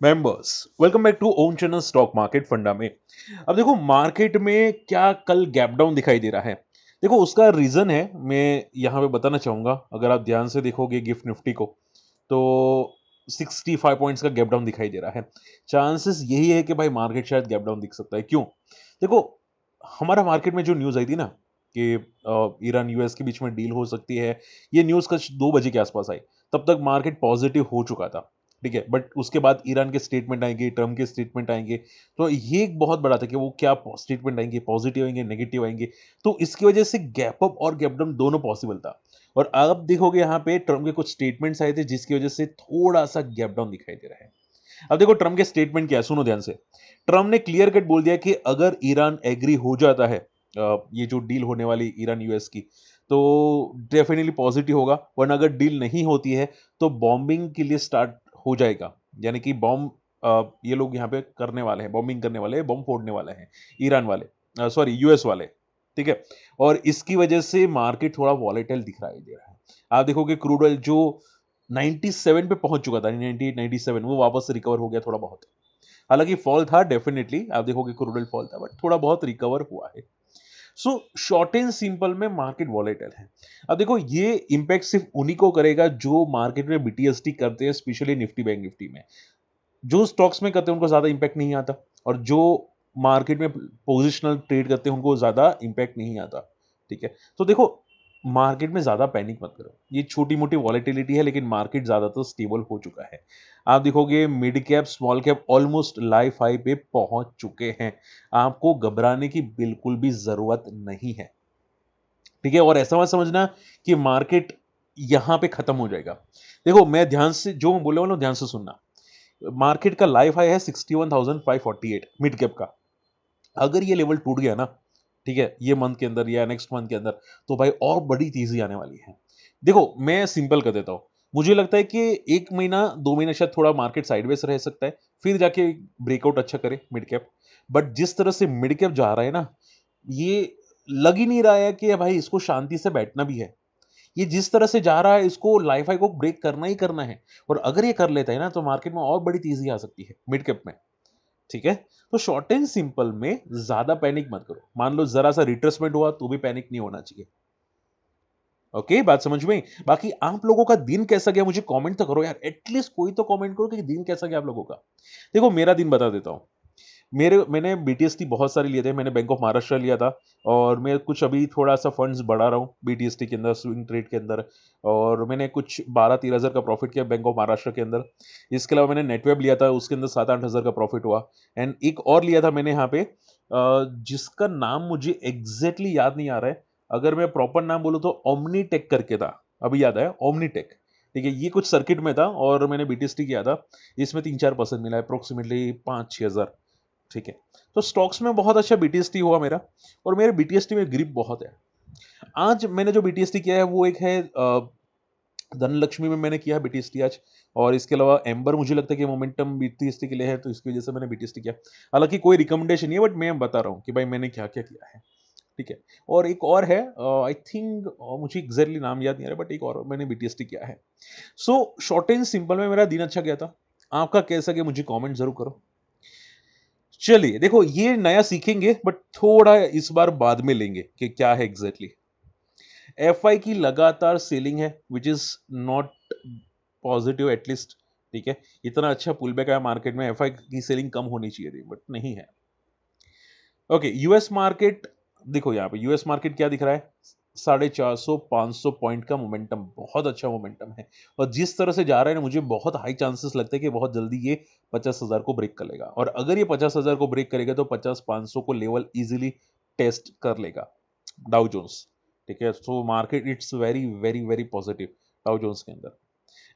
Members, welcome back to own channel stock market funda में। अब देखो मार्केट में क्या कल गैप डाउन दिखाई दे रहा है। देखो उसका रीजन है, मैं यहां पे बताना चाहूंगा। अगर आप ध्यान से देखोगे गिफ्ट निफ्टी को तो 65 पॉइंट्स का गैप डाउन दिखाई दे रहा है। चांसेस यही है कि भाई मार्केट शायद गैप डाउन दिख सकता है। क्यों? देखो, हमारा मार्केट में जो न्यूज आई थी ना कि ईरान यूएस के बीच में डील हो सकती है, ये न्यूज कल 2 बजे के आसपास आई। तब तक मार्केट पॉजिटिव हो चुका था, ठीक है। बट उसके बाद ईरान के स्टेटमेंट आएंगे, ट्रम्प के स्टेटमेंट आएंगे, तो ये एक बहुत बड़ा था कि वो क्या स्टेटमेंट आएंगे, पॉजिटिव आएंगे, नेगेटिव आएंगे। तो इसकी वजह से गैप अप और गैप डाउन दोनों पॉसिबल था। और अब देखोगे यहाँ पे ट्रम्प के कुछ स्टेटमेंट्स आए थे जिसकी वजह से थोड़ा सा गैप डाउन दिखाई दे रहा है। अब देखो ट्रम्प के स्टेटमेंट क्या है, सुनो ध्यान से। ट्रम्प ने क्लियर कट बोल दिया कि अगर ईरान एग्री हो जाता है, ये जो डील होने वाली ईरान यूएस की, तो डेफिनेटली पॉजिटिव होगा। वरना अगर डील नहीं होती है तो बॉम्बिंग के लिए स्टार्ट हो जाएगा। यानी कि बॉम्ब ये लोग यहाँ पे करने वाले हैं, बॉम्बिंग करने वाले हैं, बॉम्ब फोड़ने वाले हैं ईरान वाले, सॉरी यूएस वाले, ठीक है। और इसकी वजह से मार्केट थोड़ा वॉलेटाइल दिखाई दे रहा है। आप देखोगे क्रूड ऑयल जो 97 पे पहुंच चुका था, 98 97, वो वापस रिकवर हो गया थोड़ा बहुत। हालांकि फॉल था, डेफिनेटली आप देखोगे क्रूड ऑयल फॉल था, बट थोड़ा बहुत रिकवर हुआ है। सो शॉर्ट एंड सिंपल में मार्केट वॉलेटाइल है। अब देखो ये इंपैक्ट सिर्फ उन्हीं को करेगा जो मार्केट में बीटीएसटी करते हैं, स्पेशली निफ्टी बैंक निफ्टी में। जो स्टॉक्स में करते हैं उनको ज्यादा इंपैक्ट नहीं आता, और जो मार्केट में पोजिशनल ट्रेड करते हैं उनको ज्यादा इंपैक्ट नहीं आता, ठीक है। तो देखो मार्केट में ज्यादा पैनिक मत करो, ये छोटी मोटी वॉलेटिलिटी है, लेकिन मार्केट ज्यादातर स्टेबल हो चुका है। आप देखोगे mid cap small cap almost life high पे पहुंच चुके हैं। आपको घबराने की बिल्कुल भी जरूरत नहीं है, ठीक है। और ऐसा मत समझना कि मार्केट यहां पे खत्म हो जाएगा। देखो मैं ध्यान से जो मैं बोलने वाला हूं ध्यान से सुनना। मार्केट का लाइफ हाई है 61,548 मिड कैप का। अगर ये लेवल टूट गया ना, ठीक है, ये मंथ के अंदर या नेक्स्ट मंथ के अंदर, तो भाई और बड़ी तेजी आने वाली है। देखो मैं सिंपल कर देता हूं। मुझे लगता है कि 1 महीना 2 महीना शायद थोड़ा मार्केट साइडवेज रह सकता है, फिर जाके ब्रेकआउट अच्छा करे मिड कैप। बट जिस तरह से मिड कैप जा रहा है ना, ये लग ही नहीं रहा है कि भाई इसको शांति से बैठना भी है। ये जिस तरह से जा रहा है, इसको लाइफ हाई को ब्रेक करना ही करना है। और अगर ये कर लेता है ना, तो मार्केट में और बड़ी तेजी आ सकती है मिड कैप में, ठीक है। तो शॉर्ट एंड सिंपल में ज्यादा पैनिक मत करो। मान लो जरा सा रिट्रेसमेंट हुआ तो भी पैनिक नहीं होना चाहिए। ओके, बात समझ में? बाकी आप लोगों का दिन कैसा गया मुझे कमेंट तो करो यार, एटलीस्ट कोई तो कमेंट करो कि दिन कैसा गया आप लोगों का। देखो मेरा दिन बता देता हूं। मैंने बीटीएसटी बहुत सारे लिए थे। मैंने बैंक ऑफ महाराष्ट्र लिया था, और मैं कुछ अभी थोड़ा सा फंड्स बढ़ा रहा हूँ बीटीएसटी के अंदर, स्विंग ट्रेड के अंदर। और मैंने कुछ 12-13 हज़ार का प्रॉफिट किया बैंक ऑफ महाराष्ट्र के अंदर। इसके अलावा मैंने नेटवेब लिया था, उसके अंदर 7-8 हज़ार का प्रॉफिट हुआ। एंड एक और लिया था मैंने यहाँ पे, जिसका नाम मुझे एग्जैक्टली याद नहीं आ रहा है। अगर मैं प्रॉपर नाम बोलूँ तो ओमनीटेक करके था, अभी याद आया, ओमनीटेक, ठीक है। ये कुछ सर्किट में था और मैंने बीटीएसटी किया था। इसमें 3-4% मिला, अप्रोक्सीमेटली 5-6 हज़ार, ठीक है। तो स्टॉक्स में बहुत अच्छा बीटीएसटी हुआ मेरा, और मेरे बीटीएसटी में ग्रिप बहुत है। आज मैंने जो बीटीएसटी किया है वो एक है धनलक्ष्मी में मैंने किया बीटीएसटी आज। और इसके अलावा एम्बर मुझे लगता है कि मोमेंटम बीटीएसटी के लिए है, तो इसकी वजह से मैंने बीटीएसटी किया। हालांकि कोई रिकमेंडेशन नहीं है, बट मैं बता रहा हूँ कि भाई मैंने क्या क्या किया है, ठीक है। और एक और है, आई थिंक, मुझे एग्जैक्टली नाम याद नहीं आ रहा, बट एक और मैंने बीटीएसटी किया है। सो शॉर्ट एंड सिंपल में मेरा दिन अच्छा गया था। आपका कैसा गया मुझे कमेंट जरूर करो। चलिए देखो ये नया सीखेंगे, बट थोड़ा इस बार बाद में लेंगे कि क्या है एग्जैक्टली। एफआई की लगातार सेलिंग है, which is not positive at least, ठीक है। इतना अच्छा पुलबैक आया मार्केट में, एफआई की सेलिंग कम होनी चाहिए थी, बट नहीं है। ओके, यूएस मार्केट, देखो यहाँ पे यूएस मार्केट क्या दिख रहा है, 450-500 पॉइंट का मोमेंटम, बहुत अच्छा मोमेंटम है। और जिस तरह से जा रहा है ना, मुझे बहुत हाई चांसेस लगते हैं कि बहुत जल्दी ये 50,000 को ब्रेक कर लेगा। और अगर ये 50,000 को ब्रेक करेगा तो 50-500 को लेवल इजीली टेस्ट कर लेगा डाउ जोन्स, ठीक है। So market it's very very very positive Dow Jones के अंदर।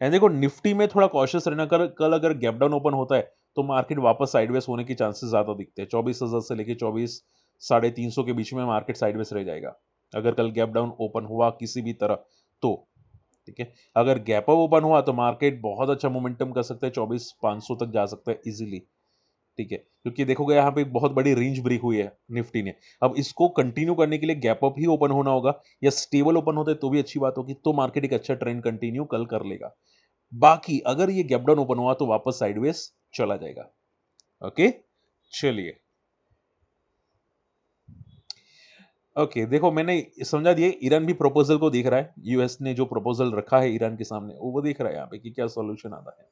एंड देखो निफ्टी में थोड़ा कॉशियस रहना, कर कल अगर गैप डाउन ओपन होता है तो मार्केट वापस साइडवेज होने की चांसेस ज्यादा दिखते हैं। 24,000 से लेके 24,350 के बीच में मार्केट साइडवेज रह जाएगा अगर कल गैप डाउन ओपन हुआ किसी भी तरह तो, ठीक है। अगर गैप अप ओपन हुआ तो मार्केट बहुत अच्छा मोमेंटम कर सकता है, 24,500 तक जा सकता है इजीली, ठीक है। क्योंकि देखोगे यहाँ पे एक बहुत बड़ी रेंज ब्रेक हुई है निफ्टी ने। अब इसको कंटिन्यू करने के लिए गैप अप ही ओपन होना होगा, या स्टेबल ओपन होता है तो भी अच्छी बात होगी, तो मार्केट एक अच्छा ट्रेंड कंटिन्यू कल कर लेगा। बाकी अगर ये गैप डाउन ओपन हुआ तो वापस साइडवेज चला जाएगा। ओके, चलिए। ओके, देखो मैंने समझा दिया, ईरान भी प्रपोजल को देख रहा है, यूएस ने जो प्रपोजल रखा है ईरान के सामने वो देख रहा है यहाँ पे कि क्या सॉल्यूशन आता है।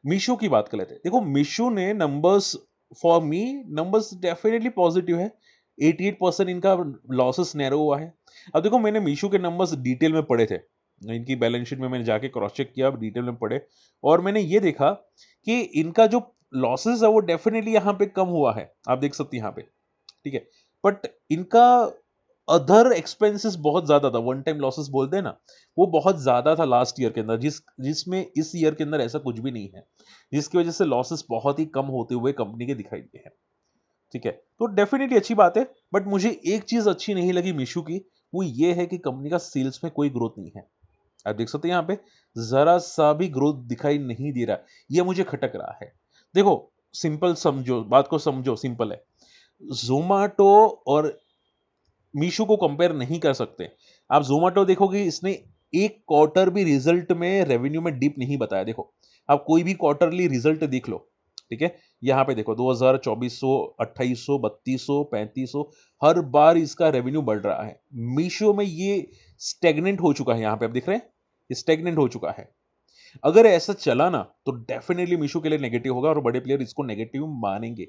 मीशो की बात कर लेते हैं। देखो मीशो ने numbers, for me numbers definitely positive है। 88% इनका लॉसेस नैरो हुआ है। अब देखो मैंने मीशो के नंबर्स डिटेल में पढ़े थे, इनकी बैलेंस शीट में मैंने जाके क्रॉस चेक किया, डिटेल में पढ़े, और मैंने ये देखा कि इनका जो लॉसेस है वो डेफिनेटली यहाँ पे कम हुआ है, आप देख सकते हैं यहाँ पे, ठीक है। बट इनका अदर एक्सपेंसेस बहुत ज्यादा था, वन टाइम लॉसेस बोलते हैं ना, वो बहुत ज्यादा था लास्ट ईयर के अंदर, जिसमें इस ईयर के अंदर ऐसा कुछ भी नहीं है, जिसकी वजह से लॉसेस बहुत ही कम होते हुए कंपनी के दिखाई दिए हैं, ठीक है। तो डेफिनेटली अच्छी बात है, बट मुझे एक चीज अच्छी नहीं लगी मीशू की, वो ये है कि कंपनी का सेल्स में कोई ग्रोथ नहीं है। आप देख सकते हैं यहाँ पे जरा सा भी ग्रोथ दिखाई नहीं दे रहा, ये मुझे खटक रहा है। देखो सिंपल समझो, बात को समझो, सिंपल है। जोमाटो और मीशो को कंपेयर नहीं कर सकते। आप ज़ोमैटो देखोगे, इसने एक क्वार्टर भी रिजल्ट में रेवेन्यू में डिप नहीं बताया। देखो, आप कोई भी क्वार्टरली रिजल्ट देख लो, ठीक है? यहाँ पे देखो 2000, 2400, 2800, 3200, 3500, हर बार इसका रेवेन्यू बढ़ रहा है। मीशो में ये स्टैग्नेंट हो चुका है, यहाँ पे आप देख रहे हैं? ये स्टैग्नेंट हो चुका है। अगर ऐसा चला ना, तो डेफिनिटली मीशो के लिए नेगेटिव होगा और बड़े प्लेयर इसको नेगेटिव मानेंगे।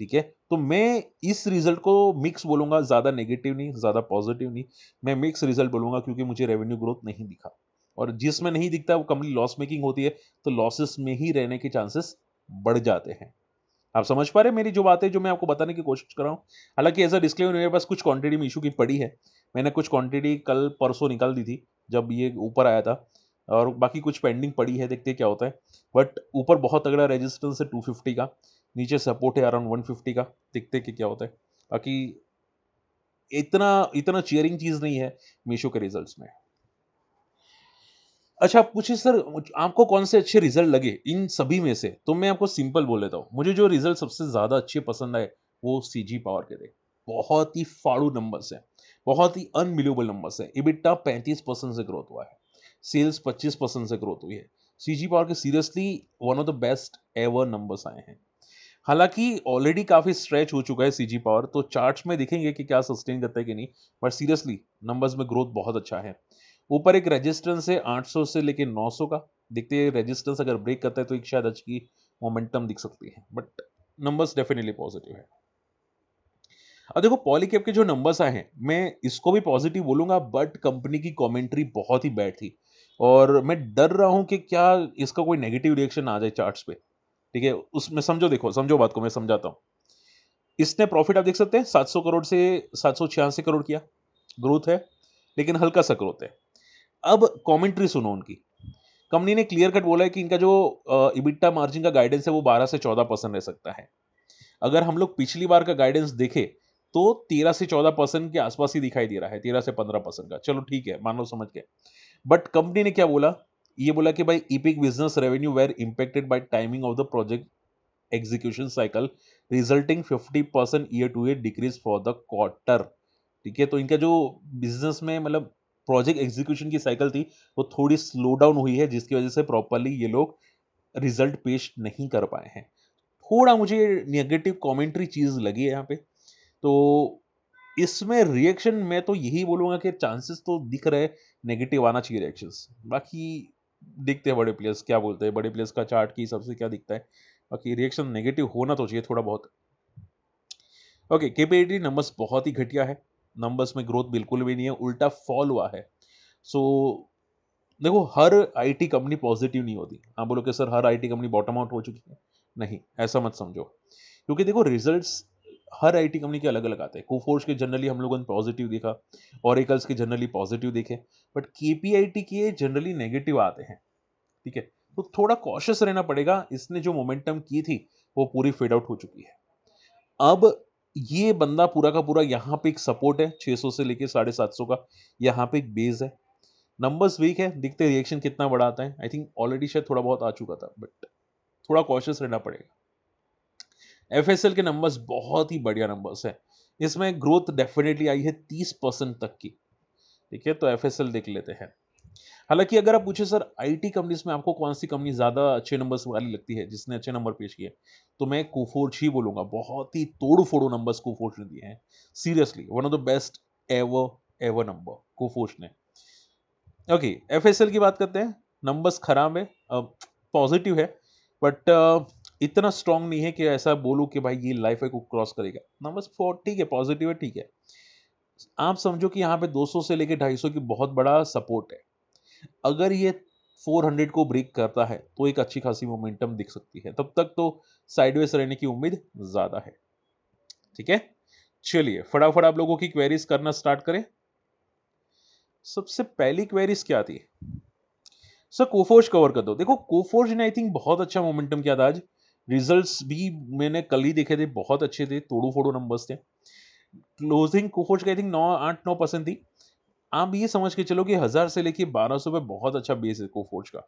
ठीक है, तो मैं इस रिजल्ट को मिक्स बोलूंगा, ज्यादा नेगेटिव नहीं, ज्यादा पॉजिटिव नहीं, मैं मिक्स रिजल्ट बोलूंगा, क्योंकि मुझे रेवेन्यू ग्रोथ नहीं दिखा, और जिसमें नहीं दिखता वो कंपनी लॉस मेकिंग होती है, तो लॉसेस में ही रहने के चांसेस बढ़ जाते हैं। आप समझ पा रहे हैं मेरी जो बात है, जो मैं आपको बताने की कोशिश कर रहा हूं। हालांकि एज अ डिस्क्लेमर, मेरे पास कुछ क्वांटिटी में इशू की पड़ी है, मैंने कुछ क्वांटिटी कल परसों निकाल दी थी जब ये ऊपर आया था, और बाकी कुछ पेंडिंग पड़ी है, देखते हैं क्या होता है। बट ऊपर बहुत तगड़ा रेजिस्टेंस है 250 का, नीचे सपोर्ट है अराउंड 150 का, देखते हैं कि क्या होता है। बाकी इतना इतना चीयरिंग चीज नहीं है मीशो के रिजल्ट्स में। अच्छा, आप पूछिए सर आपको कौन से अच्छे रिजल्ट लगे इन सभी में से, तो मैं आपको सिंपल बोल देता हूँ, मुझे जो रिजल्ट सबसे ज्यादा अच्छे पसंद आए वो सीजी पावर के थे। बहुत ही फाड़ू नंबर्स है, बहुत ही अनबिलीवेबल नंबर्स है। इबिटा 35% से ग्रोथ हुआ है, सेल्स 25% से ग्रोथ हुई है। सीजी पावर के seriously one of the best ever numbers आए हैं। हालांकि ऑलरेडी काफी स्ट्रेच हो चुका है सीजी पावर, तो चार्ट्स में दिखेंगे कि क्या सस्टेन करता है कि नहीं, बट सीरियसली नंबर्स में ग्रोथ बहुत अच्छा है। ऊपर एक रेजिस्टेंस है 800 से लेके 900 का, देखते हैं रेजिस्टेंस अगर ब्रेक करता है तो एक शायद अच्छी मोमेंटम दिख सकती है, बट नंबर्स डेफिनेटली पॉजिटिव है। अब देखो पॉलीकैब के जो नंबर्स आए हैं, मैं इसको भी पॉजिटिव बोलूंगा, बट कंपनी की कमेंट्री बहुत ही बैड थी, और मैं डर रहा हूं कि क्या इसका कोई नेगेटिव रिएक्शन आ जाए चार्ट्स पे, ठीक है। उसमें समझो, देखो समझो बात को, मैं समझाता हूं। इसने प्रॉफिट आप देख सकते हैं 700 करोड़ से 786 करोड़ किया, ग्रोथ है, लेकिन हल्का सा ग्रोथ है। अब कमेंट्री सुनो उनकी। कंपनी ने क्लियर कट बोला है कि इनका जो इबिटा मार्जिन का गाइडेंस है वो 12 से 14% रह सकता है। अगर हम लोग पिछली बार का गाइडेंस देखें तो 13 से 14% के आसपास ही दिखाई दे रहा है, 13 से 15% का, चलो ठीक है, मान लो, समझ गए। बट कंपनी ने क्या बोला, ये बोला कि भाई epic business revenue were impacted by timing of the project execution cycle, resulting 50% year to year decrease for the quarter. ठीक है, तो इनका जो बिजनेस में मतलब प्रोजेक्ट एग्जीक्यूशन की साइकिल थी वो थोड़ी स्लो डाउन हुई है, जिसकी वजह से प्रॉपरली ये लोग रिजल्ट पेश नहीं कर पाए हैं। थोड़ा मुझे नेगेटिव कमेंट्री चीज लगी है यहाँ पे। तो इसमें रिएक्शन मैं तो यही बोलूंगा कि चांसेस तो दिख रहे, नेगेटिव आना चाहिए रिएक्शंस। बाकी देखते हैं बड़े प्लेयर्स क्या बोलते हैं, बड़े प्लेयर्स का चार्ट के हिसाब से क्या दिखता है। बाकी रिएक्शन नेगेटिव होना तो चाहिए थोड़ा बहुत। ओके, केपीआईटी नंबर्स बहुत ही घटिया है, नंबर्स में ग्रोथ बिल्कुल भी नहीं है, उल्टा फॉल हुआ है। सो देखो हर आईटी कंपनी पॉजिटिव नहीं होती। आप बोलो कि sir her IT company bottom out हो चुकी है, नहीं ऐसा मत समझो, क्योंकि देखो रिजल्ट्स हर आईटी कंपनी के अलग अलग आते हैं। कोफोर्स के जनरली हम लोगों ने पॉजिटिव देखा, ओरेकल्स के जनरली पॉजिटिव देखे, बट केपीआईटी के जनरली नेगेटिव आते हैं, ठीक है। तो थोड़ा कॉशियस रहना पड़ेगा, इसने जो मोमेंटम की थी वो पूरी फेड आउट हो चुकी है। अब ये बंदा पूरा का पूरा यहाँ पे एक सपोर्ट है 600 से लेके 750 का, यहाँ पे एक बेस है। नंबर्स वीक है, दिखते रिएक्शन कितना बड़ा आता है, आई थिंक ऑलरेडी शायद थोड़ा बहुत आ चुका था, बट थोड़ा कॉशियस रहना पड़ेगा। एफएसएल के नंबर्स बहुत ही बढ़िया नंबर्स है, इसमें ग्रोथ डेफिनेटली आई है 30% तक की, ठीक है। तो एफएसएल देख लेते हैं। हालाँकि अगर आप पूछे सर आईटी कंपनीज़ में आपको कौन-सी कंपनी ज़्यादा अच्छे नंबर्स वाली लगती है, जिसने अच्छे नंबर पेश किए? तो मैं कोफोर्ज ही बोलूँगा, बहुत ही तोड़-फोड़ नंबर्स कोफोर्ज ने दिए हैं। Seriously one of the best ever, ever number Coforge ने। ओके, एफएसएल की बात करते हैं, नंबर्स खराब है पॉज़िटिव है बट इतना स्ट्रॉन्ग नहीं है कि ऐसा बोलूँ कि भाई ये लाइफ़ को क्रॉस करेगा। नंबर्स फॉर ठीक है, पॉज़िटिव है, ठीक है। आप समझो कि यहाँ पे 200 से लेके 250 की बहुत बड़ा सपोर्ट है। अगर ये 400 को ब्रेक करता है, तो एक अच्छी खासी मोमेंटम दिख सकती है। तब तक तो साइडवेज़ रहने की उम्मीद ज़्यादा है। ठीक है? चलिए, फटाफट आप लोगों की क्वेरीज़ करना स्टार्ट करें। सबसे पहली क्वेरीज़ क्या थी? सर कोफोर्ज कवर कर दो। देखो कोफोर्ज ने आई थिंक बहुत अच्छा मोमेंटम किया था आज। रिजल्ट्स भी मैंने कल ही देखे थे, बहुत अच्छे थे, तोड़ू-फोड़ू नंबर्स थे। क्लोजिंग कोफोर्ज की आई थिंक 9 8-9% थी। आप ये समझ के चलो कि 1000 से लेके 1200 पे बहुत अच्छा बेस है कोफोर्ज का।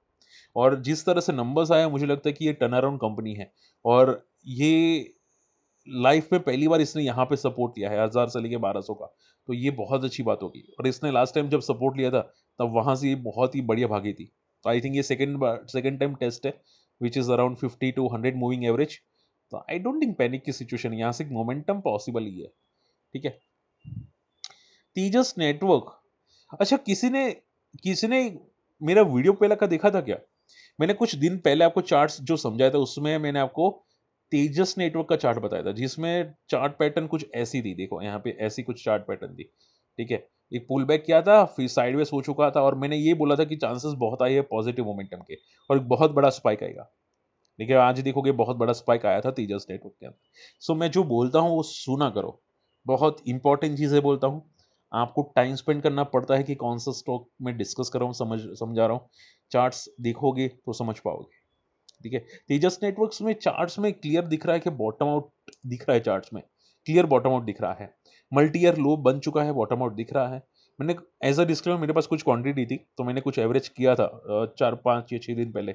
और जिस तरह से नंबर्स आए मुझे लगता है कि ये टर्न अराउंड कंपनी है और ये लाइफ में पहली बार इसने यहाँ पे सपोर्ट लिया है 1000 से लेके 1200 का। तो ये बहुत अच्छी बात होगी और इसने लास्ट टाइम जब सपोर्ट लिया था तब वहाँ से ये बहुत ही बढ़िया भागी थी। तो आई थिंक ये सेकंड टाइम टेस्ट है which is around 50 to 100 moving average. तो आई डोंट थिंक पैनिक की सिचुएशन यहाँ से मोमेंटम पॉसिबल ही है। ठीक है? तेजस नेटवर्क अच्छा किसी ने मेरा वीडियो पहले का देखा था क्या? मैंने कुछ दिन पहले आपको चार्ट्स जो समझाया था उसमें मैंने आपको तेजस नेटवर्क का चार्ट बताया था जिसमें चार्ट पैटर्न कुछ ऐसी थी देखो यहाँ पे ऐसी कुछ चार्ट पैटर्न थी। ठीक है? एक पुल बैक किया था फिर साइडवेज हो चुका था और मैंने ये बोला था कि चांसेस बहुत हाई है पॉजिटिव मोमेंटम के और एक बहुत बड़ा स्पाइक आएगा। देखिए आज देखोगे बहुत बड़ा स्पाइक आया था तेजस नेटवर्क के अंदर। सो मैं जो बोलता हूँ वो सुना करो। बहुत इंपॉर्टेंट चीज़ें बोलता हूँ। आपको टाइम स्पेंड करना पड़ता है कि कौन सा स्टॉक मैं डिस्कस कर रहा हूँ समझा रहा हूँ। चार्ट्स देखोगे तो समझ पाओगे। ठीक है? तेजस नेटवर्क्स में चार्ट्स में क्लियर दिख रहा है कि बॉटम आउट दिख रहा है चार्ट्स में। क्लियर बॉटम आउट दिख रहा है। मल्टी ईयर लो बन चुका है, बॉटम आउट दिख रहा है। मैंने एज़ अ डिस्क्लेमर मेरे पास कुछ क्वांटिटी थी, तो मैंने कुछ एवरेज किया था 4, 5 या 6 दिन पहले।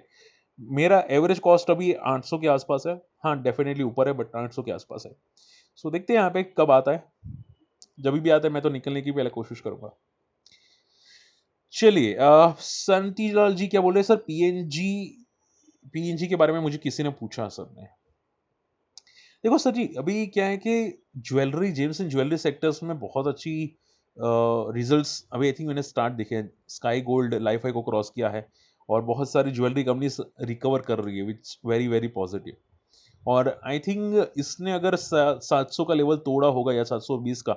मेरा एवरेज कॉस्ट अभी 800 के आसपास है। हाँ, डेफ़िनिटली ऊपर है बट 800 के आसपास है। सो देखते हैं यहाँ पे कब आता है। जभी भी आता है मैं तो निकलने की पहले कोशिश करूँगा। चलिए संतीलाल जी क्या बोल रहे हैं सर पीएनजी के बारे में मुझे किसी ने पूछा सर ने। देखो सर जी, अभी क्या है कि jewellery James and jewellery sectors में बहुत अच्छी रिजल्ट्स अभी आई थिंक मैंने स्टार्ट दिखे हैं। स्काई गोल्ड लाइफ हाई को क्रॉस किया है और बहुत सारी ज्वेलरी कंपनीज रिकवर कर रही है विच वेरी वेरी पॉजिटिव। और आई थिंक इसने अगर 700 का लेवल तोड़ा होगा या 720 का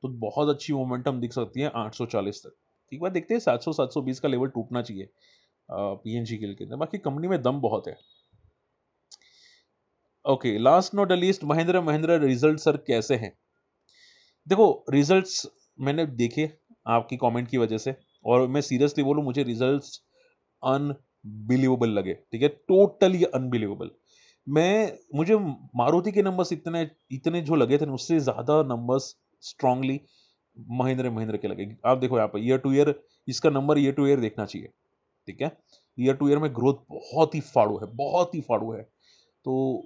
तो बहुत अच्छी मोमेंटम दिख सकती है 840 तक। एक बार देखते हैं 700 720 का लेवल टूटना चाहिए पीएनजी के लिए। बाकी कंपनी में दम बहुत है। Okay, last not the least Mahindra Mahindra result sir कैसे हैं? देखो रिजल्ट्स मैंने देखे आपकी कमेंट की वजह से और मैं सीरियसली बोलूं मुझे रिजल्ट्स अनबिलीवेबल लगे। ठीक है, टोटली अनबिलीवेबल। मुझे मारुति के नंबर्स इतने इतने जो लगे थे ना, उससे ज्यादा नंबर्स स्ट्रांगली महिंद्रा महिंद्रा के लगे। आप देखो यहाँ पे ईयर टू ईयर इसका नंबर ईयर टू ईयर देखना चाहिए। ठीक है, ईयर टू ईयर में ग्रोथ बहुत ही फाड़ू है, बहुत ही फाड़ू है। तो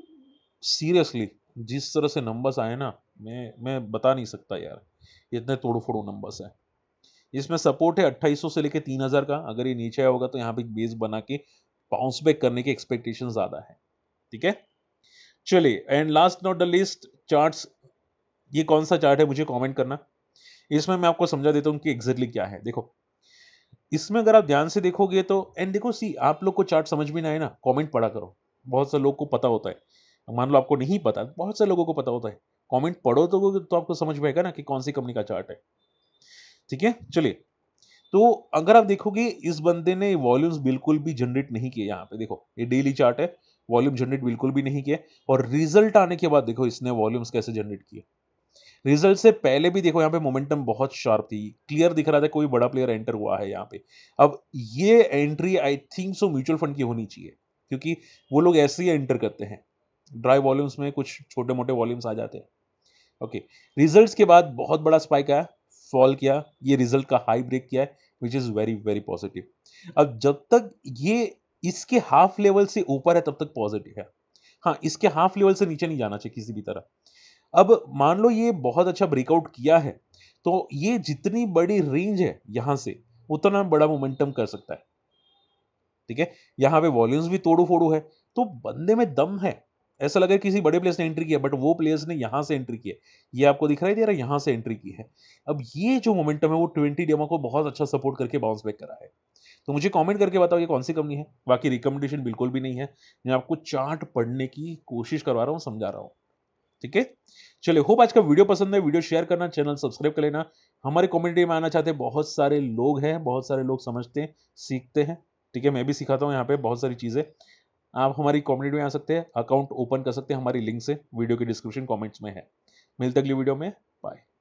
सीरियसली जिस तरह से नंबर्स आए ना, मैं बता नहीं सकता यार, ये इतने तोड़-फोड़ नंबर्स हैं। इसमें सपोर्ट है 2800 से लेके 3000 का, अगर ये नीचे आया होगा तो यहाँ पे एक बेस बना के बाउंस बैक करने की एक्सपेक्टेशन ज़्यादा है। ठीक है? चलिए and last not the least charts, ये कौन-सा चार्ट है मुझे कमेंट करना। इसमें मैं आपको समझा देता हूँ कि एग्ज़ैक्टली क्या है। देखो, इसमें अगर आप ध्यान से देखोगे तो एंड देखो आप लोग को चार्ट समझ में ना आए ना, कमेंट पढ़ा करो। बहुत से लोग को पता होता है। मान लो आपको नहीं पता, बहुत से लोगों को पता होता है। कमेंट पढ़ो तो आपको समझ में आएगा ना कि कौन-सी कंपनी का चार्ट है। ठीक है? चलिए, तो अगर आप देखोगे इस बंदे ने वॉल्यूम्स बिल्कुल भी जनरेट नहीं किए यहाँ पे देखो, ये डेली चार्ट है, वॉल्यूम जनरेट बिल्कुल भी नहीं किए और रिजल्ट आने के बाद देखो इसने वॉल्यूम्स कैसे जनरेट किए। रिजल्ट से पहले भी देखो यहाँ पे मोमेंटम बहुत शार्प थी, क्लियर दिख रहा था कोई बड़ा प्लेयर एंटर हुआ है यहाँ पे। अब ये entry I think so mutual fund की होनी चाहिए, क्योंकि वो लोग ऐसे ही एंटर करते हैं। ड्राई वॉल्यूम्स में कुछ छोटे-मोटे वॉल्यूम्स आ जाते हैं। ओके, रिजल्ट्स के बाद बहुत बड़ा स्पाइक आया, फॉल किया, ये रिजल्ट का हाई ब्रेक किया है, which is very, very positive. अब जब तक ये इसके हाफ लेवल से ऊपर है तब तक पॉजिटिव है। हाँ, इसके हाफ लेवल से नीचे नहीं जाना चाहिए किसी भी तरह। अब मान लो ये बहुत अच्छा ब्रेकआउट किया है, तो ये जितनी बड़ी रेंज है यहाँ से, उतना बड़ा मोमेंटम कर सकता है। ठीक है, यहाँ पे वॉल्यूम्स भी तोड़ू-फोड़ू है, तो बंदे में दम है। ऐसा लगा किसी बड़े प्लेयर्स ने एंट्री किया, बट वो प्लेयर्स ने यहाँ से एंट्री की है। ये आपको दिखाई दे रहा है, यहाँ से एंट्री की है। अब ये जो मोमेंटम है वो 20 डेमो को बहुत अच्छा सपोर्ट करके बाउंस बैक करा है। तो मुझे कमेंट करके बताओ ये कौन-सी कंपनी है? बाकी रिकमेंडेशन बिल्कुल भी नहीं है। मैं आपको चार्ट पढ़ने की कोशिश करवा रहा हूँ, समझा रहा हूँ। ठीक है? चलिए, होप आज का वीडियो पसंद है। वीडियो शेयर करना, चैनल सब्सक्राइब कर लेना। हमारे कम्युनिटी में आना चाहते बहुत सारे लोग हैं, बहुत सारे लोग समझते हैं, सीखते हैं। ठीक है? मैं भी सिखाता हूँ यहाँ पे बहुत सारी चीज़ें। आप हमारी कम्युनिटी में आ सकते हैं, अकाउंट ओपन कर सकते हैं, हमारी लिंक से वीडियो के डिस्क्रिप्शन कमेंट्स में है। मिलते हैं अगली वीडियो में, बाय।